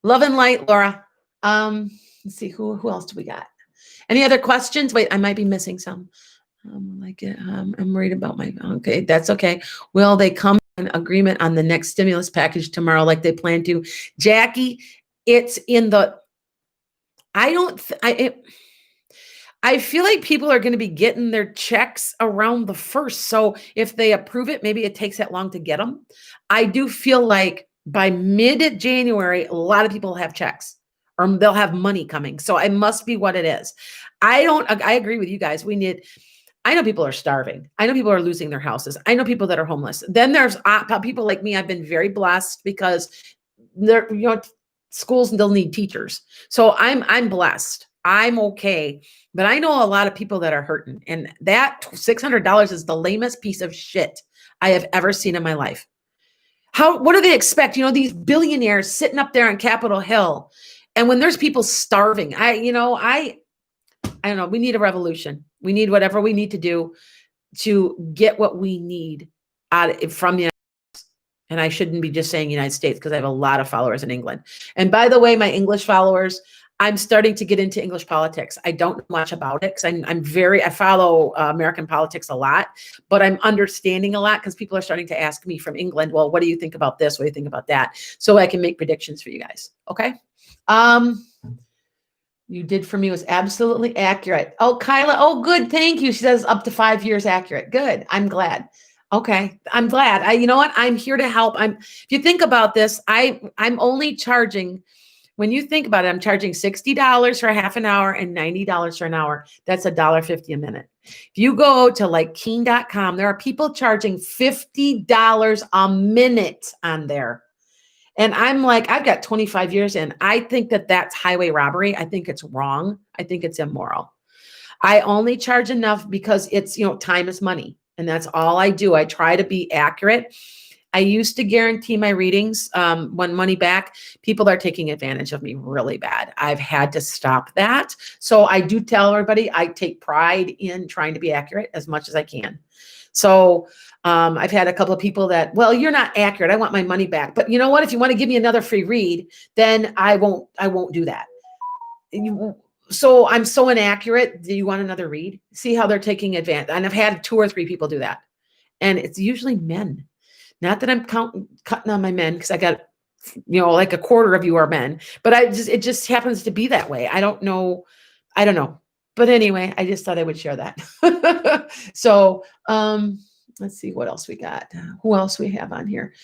and light, Laura. Let's see who else do we got? Any other questions? Wait, I might be missing some. I'm worried about okay, that's okay. Will they come to an agreement on the next stimulus package tomorrow like they plan to? Jackie, it's in the, I feel like people are going to be getting their checks around the 1st. So if they approve it, maybe it takes that long to get them. I do feel like by mid-January, a lot of people have checks or they'll have money coming. So it must be what it is. I agree with you guys. I know people are starving. I know people are losing their houses. I know people that are homeless. Then there's people like me. I've been very blessed because they're, schools still need teachers. So I'm blessed. I'm okay. But I know a lot of people that are hurting. And that $600 is the lamest piece of shit I have ever seen in my life. What do they expect? These billionaires sitting up there on Capitol Hill. And when there's people starving, I don't know. We need a revolution. We need whatever we need to do to get what we need from the United States. And I shouldn't be just saying United States because I have a lot of followers in England. And by the way, my English followers, I'm starting to get into English politics. I don't know much about it because I follow American politics a lot, but I'm understanding a lot because people are starting to ask me from England, well, what do you think about this? What do you think about that? So I can make predictions for you guys. Okay. You did for me was absolutely accurate. Oh, Kyla. Oh, good. Thank you. She says up to 5 years accurate. Good. I'm glad. Okay. I'm glad. You know what? I'm here to help. If you think about this, I'm only charging, when you think about it, I'm charging $60 for a half an hour and $90 for an hour. That's $1.50 a minute. If you go to like keen.com, there are people charging $50 a minute on there. And I'm like, I've got 25 years in. I think that that's highway robbery. I think it's wrong. I think it's immoral. I only charge enough because it's, time is money. And that's all I do. I try to be accurate. I used to guarantee my readings when money back. People are taking advantage of me really bad. I've had to stop that. So I do tell everybody I take pride in trying to be accurate as much as I can. So I've had a couple of people that, well, you're not accurate. I want my money back. But you know what? If you want to give me another free read, then I won't do that. So I'm so inaccurate. Do you want another read? See how they're taking advantage. And I've had 2 or 3 people do that. And it's usually men. Not that I'm cutting on my men because I got, like a quarter of you are men, but it just happens to be that way. I don't know. But anyway, I just thought I would share that. So, let's see what else we got. Who else we have on here?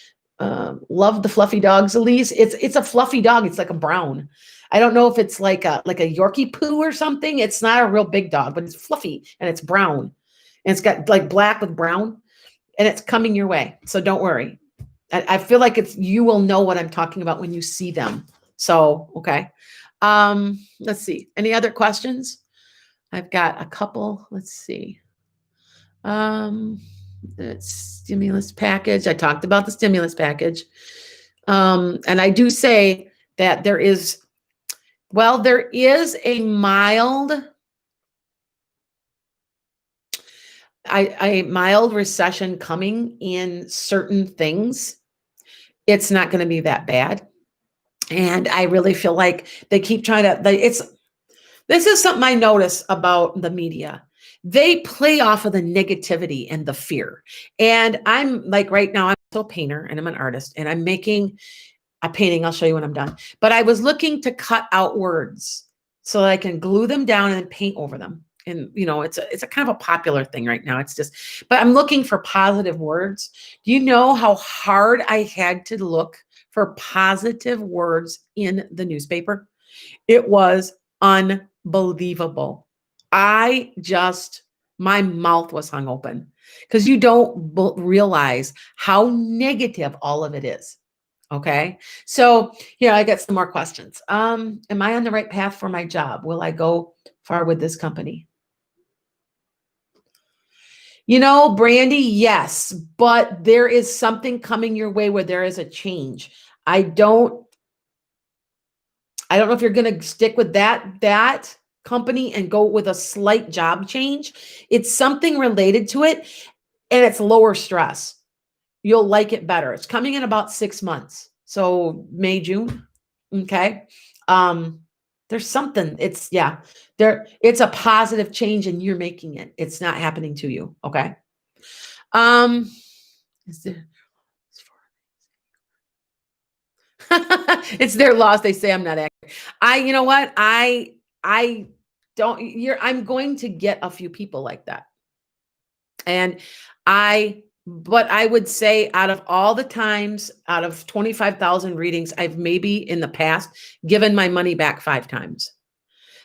Love the fluffy dogs, Elise. It's a fluffy dog. It's like a brown. I don't know if it's like a Yorkie poo or something. It's not a real big dog, but it's fluffy and it's brown. And it's got like black with brown. And it's coming your way. So don't worry. I feel like you will know what I'm talking about when you see them. So, okay. Let's see. Any other questions? I've got a couple. Let's see. Stimulus package. I talked about the stimulus package. And I do say that there is a mild, a mild recession coming in certain things. It's not going to be that bad. And I really feel like they keep trying to, this is something I notice about the media. They play off of the negativity and the fear. And I'm like, right now, I'm still a painter and I'm an artist and I'm making a painting. I'll show you when I'm done. But I was looking to cut out words so that I can glue them down and paint over them. And it's a kind of a popular thing right now. It's just, but I'm looking for positive words. Do you know how hard I had to look for positive words in the newspaper? It was unbelievable. My mouth was hung open because you don't realize how negative all of it is. Okay. So I got some more questions. Am I on the right path for my job? Will I go far with this company? Brandy, yes, but there is something coming your way where there is a change. I don't know if you're going to stick with that company and go with a slight job change. It's something related to it and it's lower stress. You'll like it better. It's coming in about 6 months. So May, June. Okay. There's something, it's a positive change and you're making it. It's not happening to you. Okay. It's their loss. They say I'm not accurate. You know what? I don't, I'm going to get a few people like that. But I would say out of all the times, out of 25,000 readings, I've maybe in the past given my money back 5 times.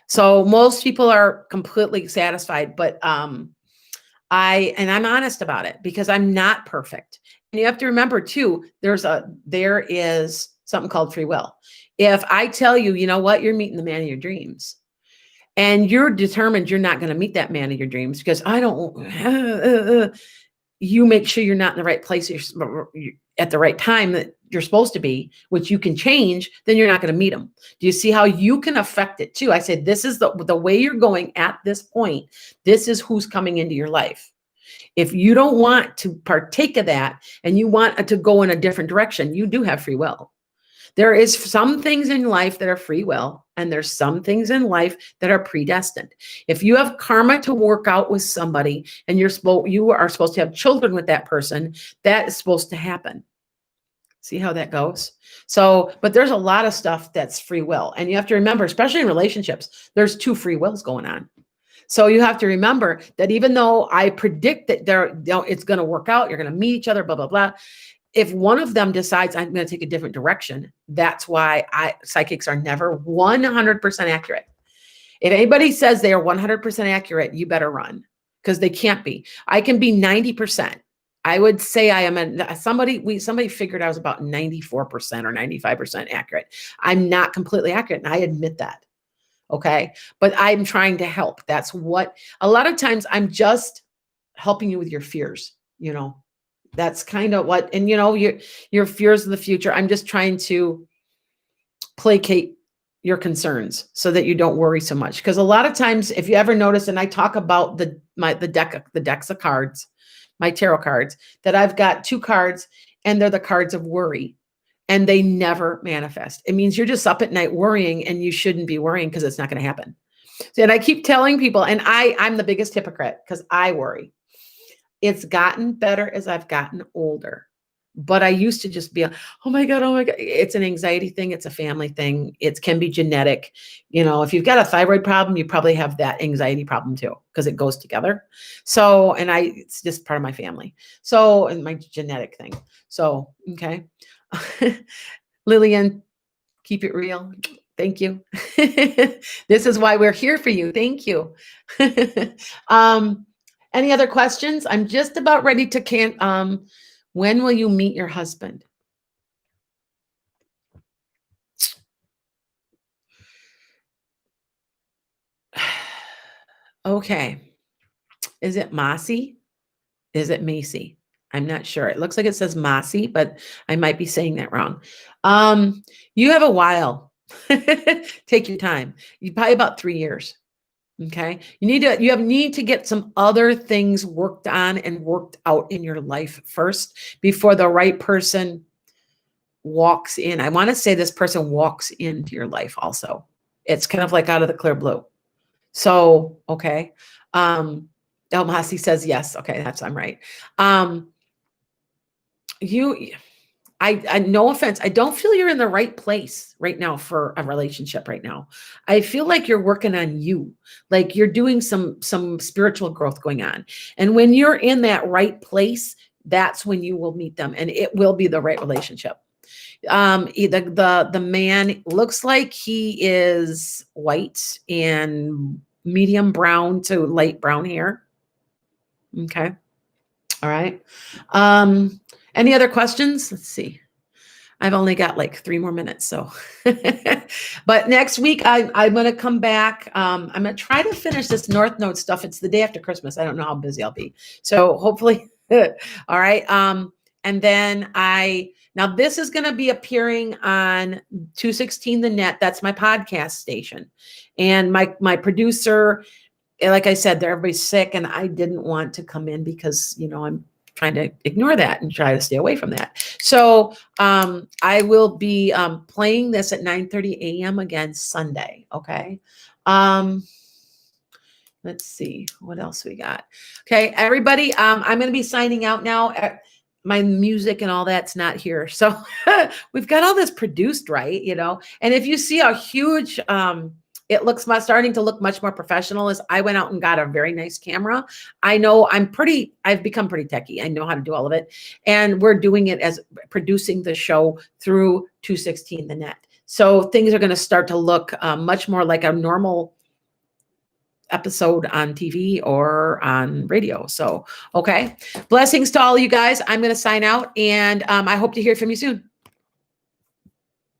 So most people are completely satisfied, but I'm honest about it because I'm not perfect. And you have to remember too, there is something called free will. If I tell you, you know what, you're meeting the man of your dreams, and you're determined you're not going to meet that man of your dreams because I don't, you make sure you're not in the right place at the right time that you're supposed to be, which you can change, then you're not going to meet them. Do you see how you can affect it too? I said, this is the way you're going at this point. This is who's coming into your life. If you don't want to partake of that and you want to go in a different direction, you do have free will. There is some things in life that are free will, and there's some things in life that are predestined. If you have karma to work out with somebody and you are supposed to have children with that person, that is supposed to happen. See how that goes? So, but there's a lot of stuff that's free will. And you have to remember, especially in relationships, there's 2 free wills going on. So you have to remember that even though I predict that it's going to work out, you're going to meet each other, blah, blah, blah. If one of them decides I'm going to take a different direction, that's why psychics are never 100% accurate. If anybody says they are 100% accurate, you better run because they can't be. I can be 90%. I would say I am somebody figured I was about 94% or 95% accurate. I'm not completely accurate, and I admit that. Okay. But I'm trying to help. That's what a lot of times I'm just helping you with your fears, That's kind of what, and your fears of the future. I'm just trying to placate your concerns so that you don't worry so much. Because a lot of times, if you ever notice, and I talk about the decks of cards, my tarot cards, that I've got 2 cards, and they're the cards of worry, and they never manifest. It means you're just up at night worrying, and you shouldn't be worrying because it's not going to happen. And I keep telling people, and I'm the biggest hypocrite because I worry. It's gotten better as I've gotten older, but I used to just be, oh my God. It's an anxiety thing. It's a family thing. It can be genetic. If you've got a thyroid problem, you probably have that anxiety problem too, because it goes together. So, it's just part of my family. So, and my genetic thing. So, okay. Lillian, keep it real. Thank you. This is why we're here for you. Thank you. Any other questions? I'm just about ready to when will you meet your husband? Okay. Is it Massey? Is it Macy? I'm not sure. It looks like it says Massey, but I might be saying that wrong. You have a while. Take your time. You probably about 3 years. Okay. You need to get some other things worked on and worked out in your life first before the right person walks in. I want to say this person walks into your life also. It's kind of like out of the clear blue. So, okay. El Masi says yes. Okay, I'm right. I no offense, I don't feel you're in the right place right now for a relationship right now. I feel like you're working on you, like you're doing some spiritual growth going on. And when you're in that right place, that's when you will meet them and it will be the right relationship. The man looks like he is white and medium brown to light brown hair. Okay. All right. Any other questions? Let's see. I've only got like 3 more minutes. So, but next week I'm going to come back. I'm going to try to finish this North Node stuff. It's the day after Christmas. I don't know how busy I'll be. So hopefully, all right. And then now this is going to be appearing on 216 The Net. That's my podcast station. And my producer, like I said, everybody's sick and I didn't want to come in because, I'm trying to ignore that and try to stay away from that. So I will be playing this at 9:30 a.m. again Sunday. Okay. Let's see what else we got. Okay, everybody. I'm going to be signing out now. My music and all that's not here. So we've got all this produced, right? And if you see a huge, it looks starting to look much more professional as I went out and got a very nice camera. I know I've become pretty techie. I know how to do all of it. And we're doing it as producing the show through 216 The Net. So things are going to start to look much more like a normal episode on TV or on radio. So, okay. Blessings to all you guys. I'm going to sign out and I hope to hear from you soon.